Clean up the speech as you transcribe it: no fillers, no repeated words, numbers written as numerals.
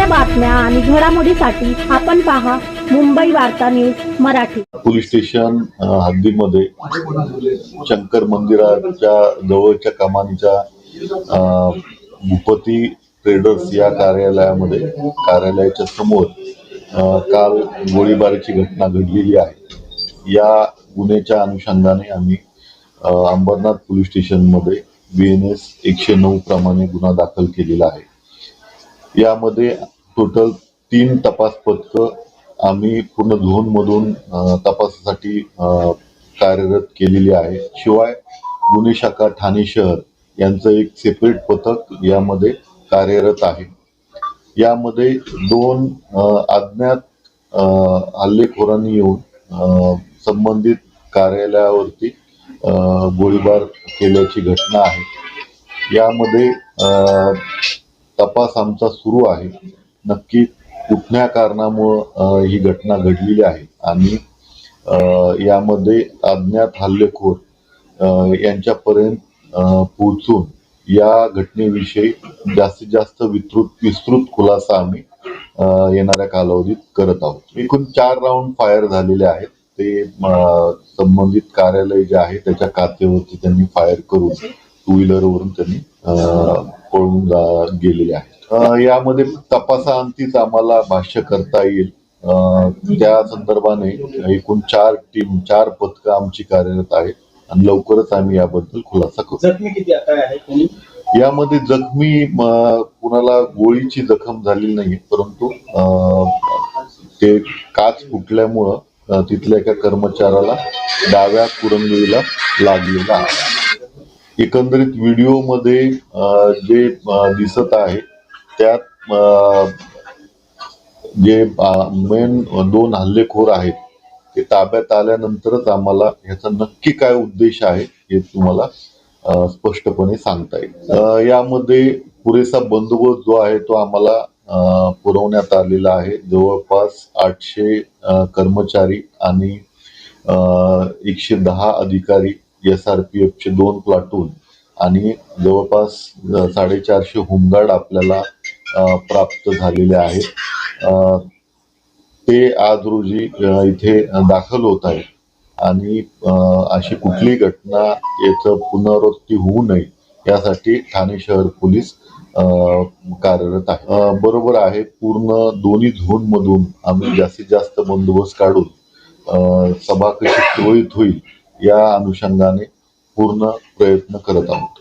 ताज्या बातम्या आणि घडामोडीसाठी आपण पहा मुंबई वार्ता न्यूज मराठी। पोलीस स्टेशन हद्दीमध्ये शंकर मंदिराच्या जवळच्या कमानीच्या भूपती ट्रेडर्स या कार्यालयाच्या समोर काल गोळीबाराची घटना घडलेली आहे। या गुन्ह्याच्या अनुषंगाने आम्ही अंबरनाथ पोलीस स्टेशनमध्ये BNS 109 प्रमाणे गुन्हा दाखल केलेला आहे। यामध्ये टोटल 3 तपास पथकं आम्ही पूर्ण झोन मधून तपासासाठी कार्यरत केलेली आहे। शिवाय गुन्हे शाखा ठाणे शहर यांचं एक सेपरेट पथक यामध्ये कार्यरत आहे। यामध्ये 2 अज्ञात हल्लेखोरांनी येऊन संबंधित कार्यालयावरती गोळीबार केल्याची घटना आहे। यामध्ये तपास आमचा सुरू आहे। नक्की कुठल्या कारणामुळे ही घटना घडलेली आहे आणि यामध्ये अज्ञात हल्लेखोर यांच्यापर्यंत पोहोचून या घटनेविषयी जास्तीत जास्त विस्तृत खुलासा आम्ही येणाऱ्या कालावधीत करत आहोत। एकूण 4 राऊंड फायर झालेले आहेत। ते संबंधित कार्यालय जे आहे त्याच्या काचेवरती त्यांनी फायर करून 2 व्हीलरवरून त्यांनी पळून गेलेले आहेत। यामध्ये तपासाअंतीच आम्हाला भाष्य करता येईल। त्या संदर्भाने एकूण 4 पथकं आमची कार्यरत आहेत आणि लवकरच आम्ही याबद्दल खुलासा करू। जखमी किती आहे? यामध्ये जखमी कुणाला गोळीची जखम झालेली नाही, परंतु ते काच फुटल्यामुळं तिथल्या एका कर्मचाऱ्याला डाव्या कुरंगळीला लागलेला आहे। एकंदरीत व्हिडिओमध्ये जे दिसत आहे त्यात जे मेन 2 हल्लेखोर आहेत ते ताब्यात आल्यानंतरच आम्हाला ह्याचा नक्की काय उद्देश आहे हे तुम्हाला स्पष्टपणे सांगता येईल। यामध्ये पुरेसा बंदोबस्त जो आहे तो आम्हाला पुरवण्यात आलेला आहे। जवळपास 800 कर्मचारी आणि 110 अधिकारी, SRPFचे 2 प्लाटून आणि जवळपास 450 होमगार्ड आपल्याला प्राप्त झालेले आहेत। ते आज रोजी इथे दाखल होत आहेत आणि अशी कुठलीही घटना याचं पुनरावृत्ती होऊ नये यासाठी ठाणे शहर पोलीस कार्यरत आहे। बरोबर आहे, पूर्ण दोन्ही झोन मधून आम्ही जास्तीत जास्त बंदोबस्त काढून सभा कशी सुरळीत होईल या अनुषंगाने पूर्ण प्रयत्न करत आहोत।